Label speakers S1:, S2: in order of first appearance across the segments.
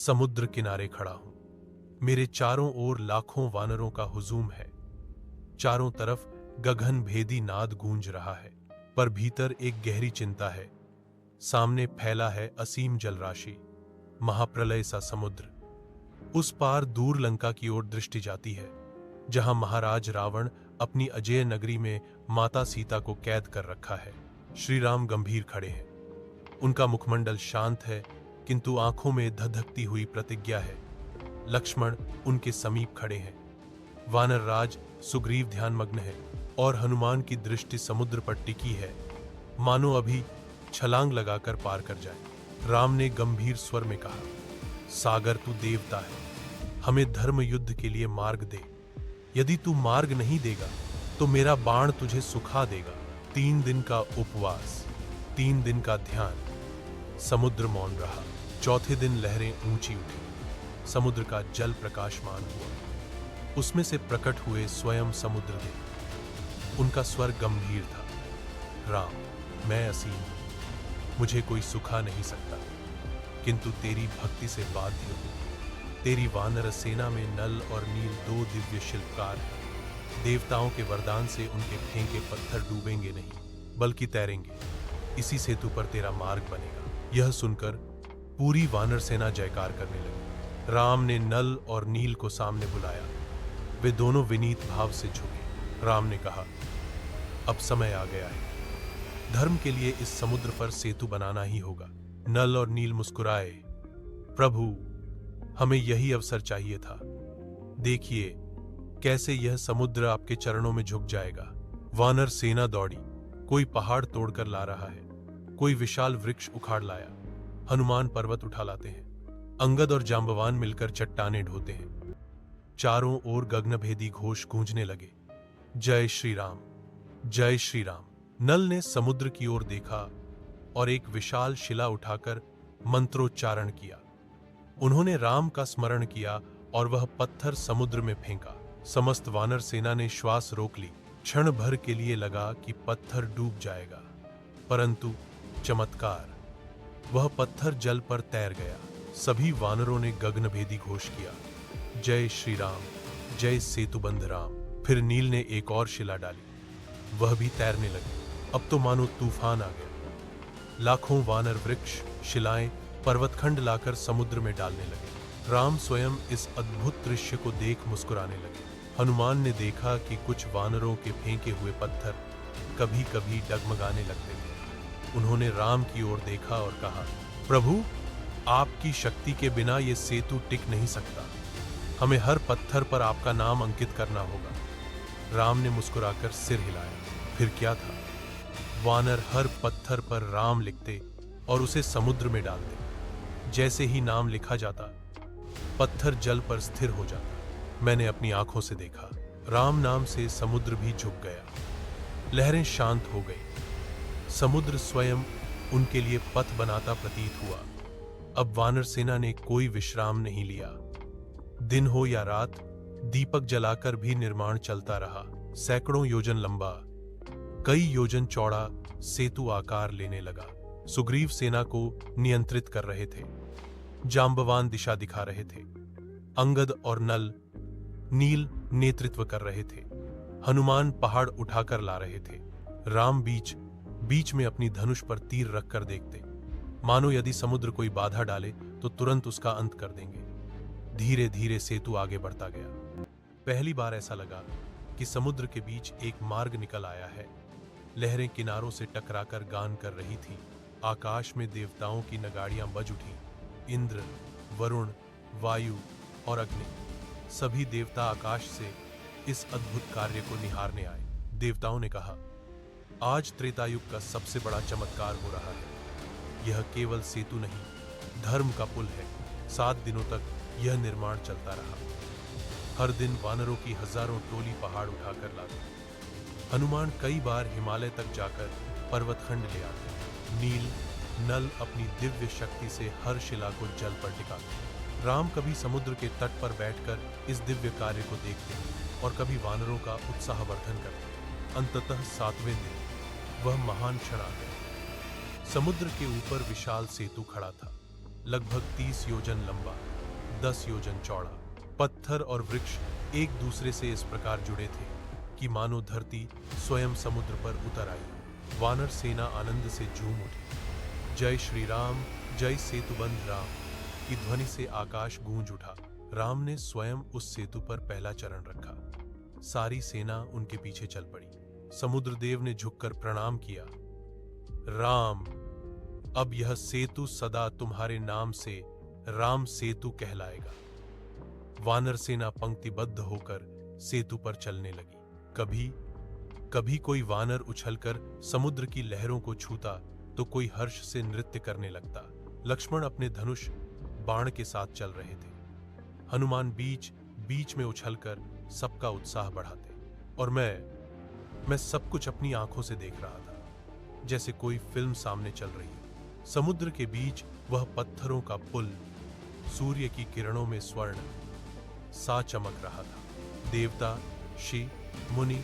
S1: समुद्र किनारे खड़ा हूं। मेरे चारों ओर लाखों वानरों का हुजूम है। चारों तरफ गगन भेदी नाद गूंज रहा है, पर भीतर एक गहरी चिंता है। सामने फैला है असीम जलराशि, महाप्रलय सा समुद्र। उस पार दूर लंका की ओर दृष्टि जाती है, जहां महाराज रावण अपनी अजेय नगरी में माता सीता को कैद कर रखा है। श्री राम गंभीर खड़े हैं। उनका मुखमंडल शांत है, किंतु आंखों में धधकती हुई प्रतिज्ञा है। लक्ष्मण उनके समीप खड़े हैं। वानर राज सुग्रीव ध्यानमग्न है और हनुमान की दृष्टि समुद्र पर टिकी है, मानो अभी छलांग लगाकर पार कर जाए। राम ने गंभीर स्वर में कहा, सागर तू देवता है, हमें धर्म युद्ध के लिए मार्ग दे। यदि तू मार्ग नहीं देगा तो मेरा बाण तुझे सुखा देगा। 3 दिन का उपवास, 3 दिन का ध्यान। समुद्र मौन रहा। चौथे दिन लहरें ऊंची उठी, समुद्र का जल प्रकाशमान हुआ। उसमें से प्रकट हुए स्वयं समुद्र देव। उनका स्वर गंभीर था, राम, मैं असीम हूं, मुझे कोई सुखा नहीं सकता, किंतु तेरी भक्ति से बाध्य हूं। तेरी वानर सेना में नल और नील 2 दिव्य शिल्पकार हैं। देवताओं के वरदान से उनके फेंके पत्थर डूबेंगे नहीं, बल्कि तैरेंगे। इसी सेतु पर तेरा मार्ग बनेगा। यह सुनकर पूरी वानर सेना जयकार करने लगी। राम ने नल और नील को सामने बुलाया। वे दोनों विनीत भाव से झुके। राम ने कहा, अब समय आ गया है, धर्म के लिए इस समुद्र पर सेतु बनाना ही होगा। नल और नील मुस्कुराए, प्रभु, हमें यही अवसर चाहिए था। देखिए कैसे यह समुद्र आपके चरणों में झुक जाएगा। वानर सेना दौड़ी। कोई पहाड़ तोड़कर ला रहा है, कोई विशाल वृक्ष उखाड़ लाया। हनुमान पर्वत उठा लाते हैं। अंगद और जांबवान मिलकर चट्टानें ढोते हैं। चारों ओर गगनभेदी घोष गूंजने लगे, जय श्री राम, जय श्री राम। नल ने समुद्र की ओर देखा और एक विशाल शिला उठाकर मंत्रोच्चारण किया। उन्होंने राम का स्मरण किया और वह पत्थर समुद्र में फेंका। समस्त वानर सेना ने श्वास रोक ली। क्षण भर के लिए लगा कि पत्थर डूब जाएगा, परंतु चमत्कार, वह पत्थर जल पर तैर गया। सभी वानरों ने गगनभेदी घोष किया, जय श्री राम, जय सेतुबंध राम। फिर नील ने एक और शिला डाली, वह भी तैरने लगी। अब तो मानो तूफान आ गया। लाखों वानर वृक्ष, शिलाएं, पर्वतखंड लाकर समुद्र में डालने लगे। राम स्वयं इस अद्भुत दृश्य को देख मुस्कुराने लगे। हनुमान ने देखा कि कुछ वानरों के फेंके हुए पत्थर कभी कभी डगमगाने लगते थे। उन्होंने राम की ओर देखा और कहा, प्रभु, आपकी शक्ति के बिना ये सेतु टिक नहीं सकता। हमें हर पत्थर पर आपका नाम अंकित करना होगा। राम ने मुस्कुराकर सिर हिलाया। फिर क्या था, वानर हर पत्थर पर राम लिखते और उसे समुद्र में डालते। जैसे ही नाम लिखा जाता, पत्थर जल पर स्थिर हो जाता। मैंने अपनी आंखों से देखा। राम नाम से समुद्र भी झुक गया। लहरें शांत हो गई। समुद्र स्वयं उनके लिए पथ बनाता प्रतीत हुआ। अब वानर सेना ने कोई विश्राम नहीं लिया। दिन हो या रात, दीपक जलाकर भी निर्माण चलता रहा। सैकड़ों योजन लंबा, कई योजन चौड़ा सेतु आकार लेने लगा। सुग्रीव सेना को नियंत्रित कर रहे थे। जांबवान दिशा दिखा रहे थे। अंगद और नील नेतृत्व कर रहे थे। हनुमान पहाड़ उठाकर ला रहे थे। राम बीच में अपनी धनुष पर तीर रखकर देखते, मानो यदि समुद्र कोई बाधा डाले तो तुरंत उसका अंत कर देंगे। धीरे धीरे सेतु आगे बढ़ता गया। पहली बार ऐसा लगा कि समुद्र के बीच एक मार्ग निकल आया है। लहरें किनारों से टकराकर गान कर रही थीं। आकाश में देवताओं की नगाड़ियां बज उठी। इंद्र, वरुण, वायु और अग्नि, सभी देवता आकाश से इस अद्भुत कार्य को निहारने आए। देवताओं ने कहा, आज त्रेतायुग का सबसे बड़ा चमत्कार हो रहा है। यह केवल सेतु नहीं, धर्म का पुल है। 7 दिनों तक यह निर्माण चलता रहा। हर दिन वानरों की हजारों टोली पहाड़ उठाकर लाते। हनुमान कई बार हिमालय तक जाकर पर्वतखंड ले आते। नील, नल अपनी दिव्य शक्ति से हर शिला को जल पर टिकाते। राम कभी समुद्र के तट पर बैठकर इस दिव्य कार्य को देखते और कभी वानरों का उत्साहवर्धन करते। अंततः 7वें दिन वह महान क्षण आ गया। समुद्र के ऊपर विशाल सेतु खड़ा था, लगभग 30 योजन लंबा। 10 योजन चौड़ा। पत्थर और वृक्ष एक दूसरे से इस प्रकार जुड़े थे कि मानो धरती स्वयं समुद्र पर उतर आई। वानर सेना आनंद से झूम उठी। जय श्री राम, जय सेतुबंध राम की ध्वनि से आकाश गूंज उठा। राम ने स्वयं उस सेतु पर पहला चरण रखा। सारी सेना उनके पीछे चल पड़ी। समुद्र देव ने झुककर प्रणाम किया। राम, अब यह सेतु सदा तुम्हारे नाम से राम सेतु कहलाएगा। वानर सेना पंक्तिबद्ध होकर सेतु पर चलने लगी। कभी कोई वानर उछलकर समुद्र की लहरों को छूता तो कोई हर्ष से नृत्य करने लगता। लक्ष्मण अपने धनुष बाण के साथ चल रहे थे। हनुमान बीच बीच में उछलकर सबका उत्साह बढ़ाते। और मैं सब कुछ अपनी आंखों से देख रहा था, जैसे कोई फिल्म सामने चल रही है। समुद्र के बीच वह पत्थरों का पुल सूर्य की किरणों में स्वर्ण सा चमक रहा था। देवता, ऋषि, मुनि,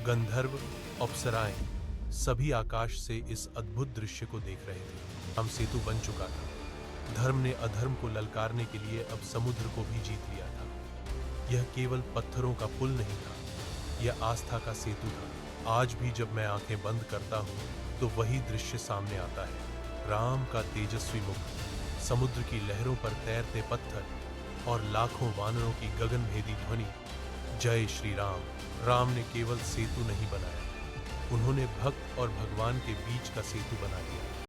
S1: गंधर्व, अप्सराएं सभी आकाश से इस अद्भुत दृश्य को देख रहे थे। राम सेतु बन चुका था। धर्म ने अधर्म को ललकारने के लिए अब समुद्र को भी जीत लिया था। यह केवल पत्थरों का पुल नहीं था, यह आस्था का सेतु था। आज भी जब मैं आंखें बंद करता हूं तो वही दृश्य सामने आता है। राम का तेजस्वी मुख, समुद्र की लहरों पर तैरते पत्थर और लाखों वानरों की गगनभेदी ध्वनि। जय श्री राम। राम ने केवल सेतु नहीं बनाया, उन्होंने भक्त और भगवान के बीच का सेतु बना दिया।